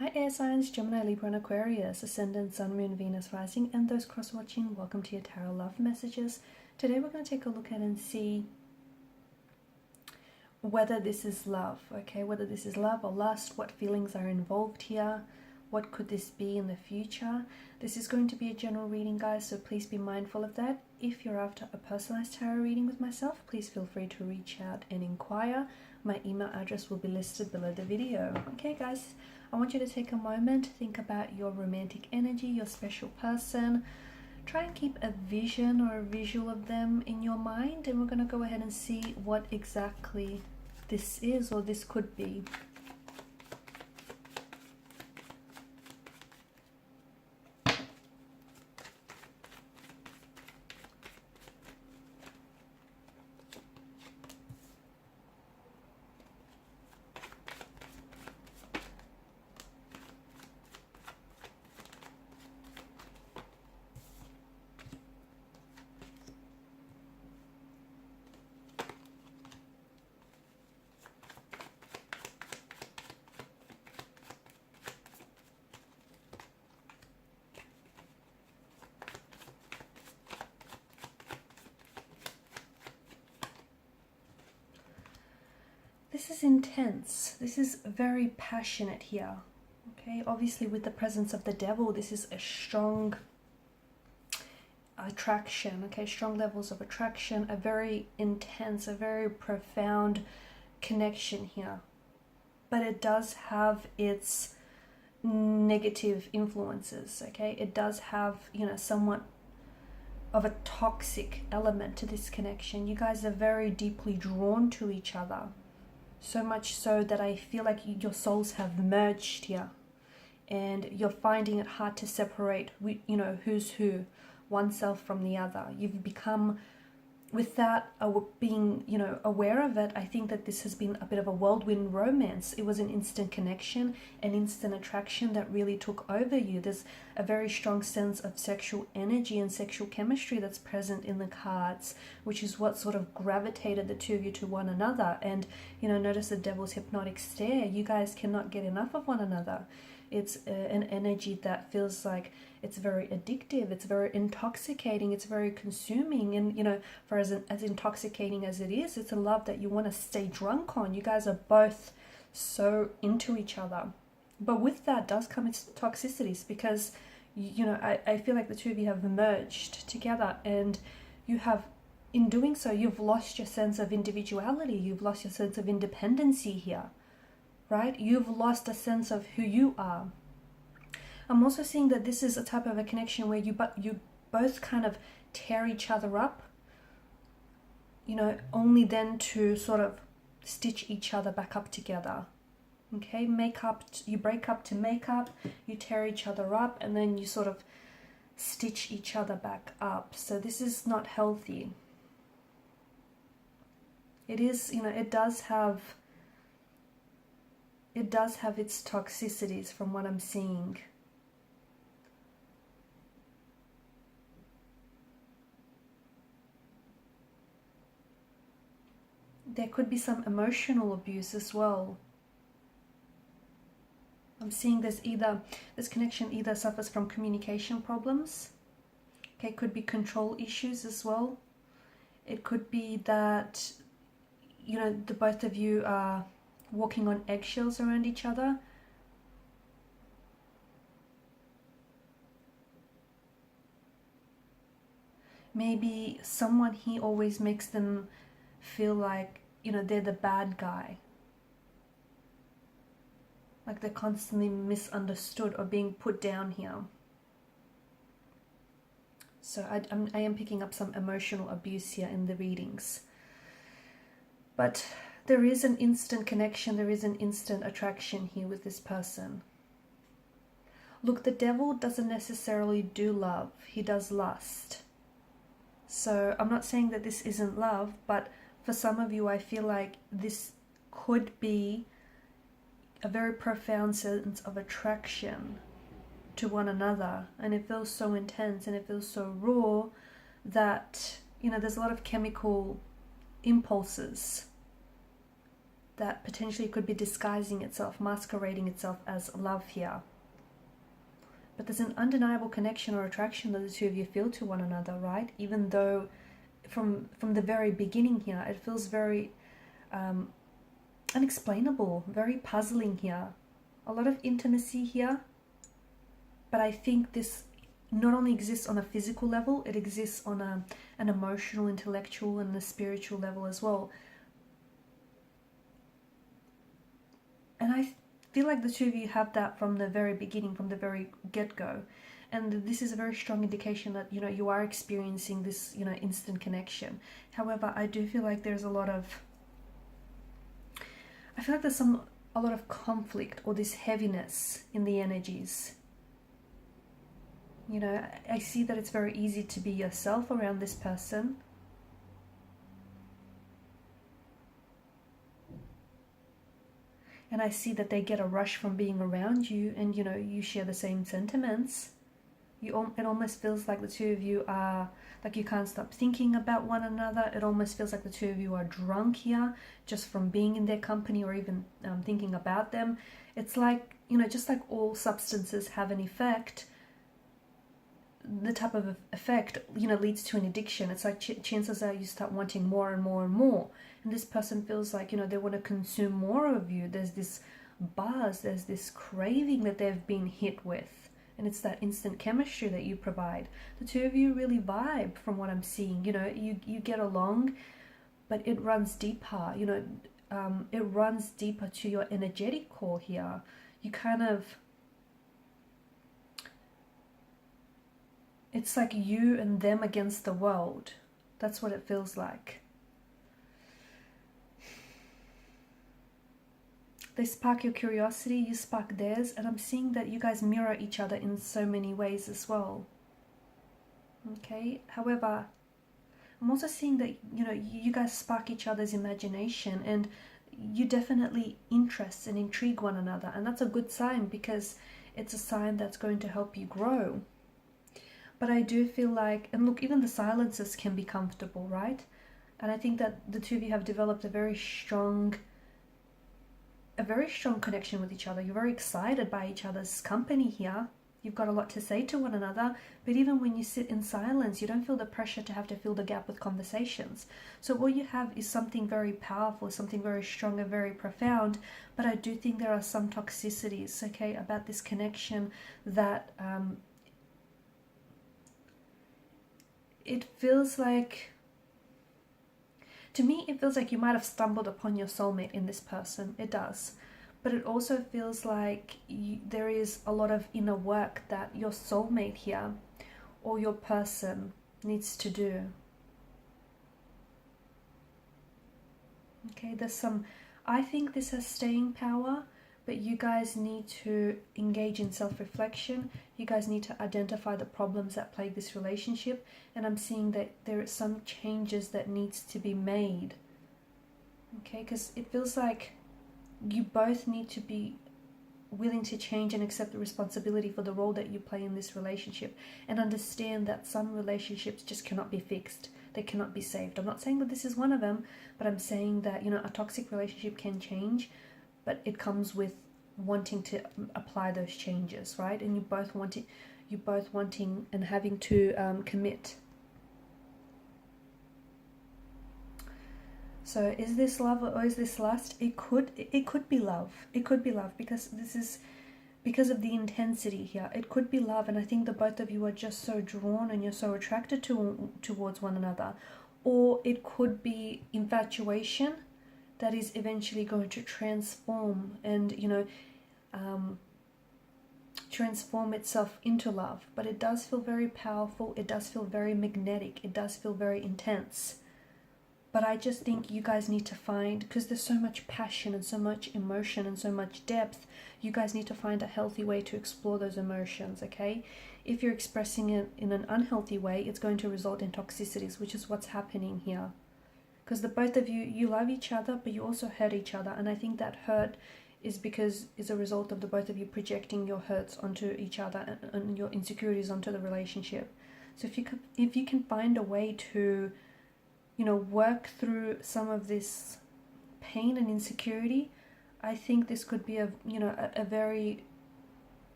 Hi air signs, Gemini, Libra and Aquarius, Ascendant, Sun, Moon, Venus, Rising, and those cross-watching, welcome to your Tarot Love Messages. Today we're going to take a look at and see whether this is love, okay? Whether this is love or lust, what feelings are involved here, what could this be in the future. This is going to be a general reading, guys, so please be mindful of that. If you're after a personalized tarot reading with myself, please feel free to reach out and inquire. My email address will be listed below the video. Okay, guys, I want you to take a moment, think about your romantic energy, your special person. Try and keep a vision or a visual of them in your mind, and we're going to go ahead and see what exactly this is or this could be. This is intense. This is very passionate here. Okay, obviously with the presence of the devil, this is a strong attraction. Okay, strong levels of attraction, a very intense, a very profound connection here. But it does have its negative influences. Okay, it does have, you know, somewhat of a toxic element to this connection. You guys are very deeply drawn to each other. So much so that I feel like your souls have merged here, and you're finding it hard to separate, you know, who's who, oneself from the other. You've become, without being, you know, aware of it, I think that this has been a bit of a whirlwind romance. It was an instant connection, an instant attraction that really took over you. There's a very strong sense of sexual energy and sexual chemistry that's present in the cards, which is what sort of gravitated the two of you to one another. And, you know, notice the devil's hypnotic stare. You guys cannot get enough of one another. It's an energy that feels like it's very addictive, it's very intoxicating, it's very consuming. And, you know, for as intoxicating as it is, it's a love that you want to stay drunk on. You guys are both so into each other. But with that does come its toxicities, because, you know, I feel like the two of you have merged together, and you have, in doing so, you've lost your sense of individuality, you've lost your sense of independency here. Right? You've lost a sense of who you are. I'm also seeing that this is a type of a connection where you both kind of tear each other up, you know, only then to sort of stitch each other back up together. Okay, you break up to make up, you tear each other up, and then you sort of stitch each other back up. So this is not healthy. It is, you know, it does have its toxicities from what I'm seeing. There could be some emotional abuse as well. I'm seeing this connection either suffers from communication problems. Okay, it could be control issues as well. It could be that, you know, the both of you are walking on eggshells around each other. Maybe someone here always makes them feel like, you know, they're the bad guy. Like they're constantly misunderstood or being put down here. So I am picking up some emotional abuse here in the readings. But there is an instant connection, there is an instant attraction here with this person. Look, the devil doesn't necessarily do love, he does lust. So I'm not saying that this isn't love, but for some of you, I feel like this could be a very profound sense of attraction to one another. And it feels so intense and it feels so raw that, you know, there's a lot of chemical impulses that potentially could be disguising itself, masquerading itself as love here. But there's an undeniable connection or attraction that the two of you feel to one another, right? Even though from the very beginning here, it feels very unexplainable, very puzzling here. A lot of intimacy here, but I think this not only exists on a physical level, it exists on an emotional, intellectual, and a spiritual level as well. And I feel like the two of you have that from the very beginning, from the very get-go. And this is a very strong indication that, you know, you are experiencing this, you know, instant connection. However, I do feel like there's a lot of, I feel like there's a lot of conflict or this heaviness in the energies. You know, I see that it's very easy to be yourself around this person. And I see that they get a rush from being around you, and, you know, you share the same sentiments. It almost feels like the two of you are, like, you can't stop thinking about one another. It almost feels like the two of you are drunk here just from being in their company or even thinking about them. It's like, you know, just like all substances have an effect, the type of effect, you know, leads to an addiction. It's like chances are you start wanting more and more and more. And this person feels like, you know, they want to consume more of you. There's this buzz, there's this craving that they've been hit with. And it's that instant chemistry that you provide. The two of you really vibe from what I'm seeing. You know, you get along, but it runs deeper. You know, it runs deeper to your energetic core here. You kind of, it's like you and them against the world. That's what it feels like. They spark your curiosity, you spark theirs, and I'm seeing that you guys mirror each other in so many ways as well. Okay, however, I'm also seeing that, you know, you guys spark each other's imagination, and you definitely interest and intrigue one another, and that's a good sign because it's a sign that's going to help you grow. But I do feel like, and look, even the silences can be comfortable, right? And I think that the two of you have developed a very strong connection with each other. You're very excited by each other's company here. You've got a lot to say to one another, but even when you sit in silence, you don't feel the pressure to have to fill the gap with conversations. So what you have is something very powerful, something very strong and very profound, but I do think there are some toxicities, okay, about this connection that it feels like, to me, it feels like you might have stumbled upon your soulmate in this person. It does. But it also feels like there is a lot of inner work that your soulmate here or your person needs to do. Okay, there's some, I think this has staying power, but you guys need to engage in self-reflection. You guys need to identify the problems that plague this relationship. And I'm seeing that there are some changes that needs to be made. Okay, because it feels like you both need to be willing to change and accept the responsibility for the role that you play in this relationship, and understand that some relationships just cannot be fixed. They cannot be saved. I'm not saying that this is one of them, but I'm saying that, you know, a toxic relationship can change, but it comes with wanting to apply those changes, right? And you both wanting and having to commit. So is this love or is this lust? It could be love. It could be love because this is because of the intensity here. It could be love, and I think the both of you are just so drawn and you're so attracted towards one another. Or it could be infatuation that is eventually going to transform and, you know, transform itself into love. But it does feel very powerful. It does feel very magnetic. It does feel very intense. But I just think you guys need to find, because there's so much passion and so much emotion and so much depth, you guys need to find a healthy way to explore those emotions, okay? If you're expressing it in an unhealthy way, it's going to result in toxicities, which is what's happening here. Because the both of you love each other, but you also hurt each other. And I think that hurt is a result of the both of you projecting your hurts onto each other and your insecurities onto the relationship. So if you can find a way to, you know, work through some of this pain and insecurity, I think this could be a very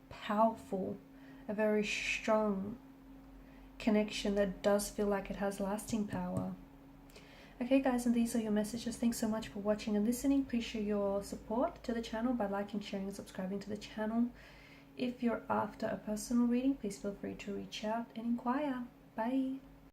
powerful, a very strong connection that does feel like it has lasting power. Okay guys, and these are your messages. Thanks so much for watching and listening. Please show your support to the channel by liking, sharing and subscribing to the channel. If you're after a personal reading, please feel free to reach out and inquire. Bye.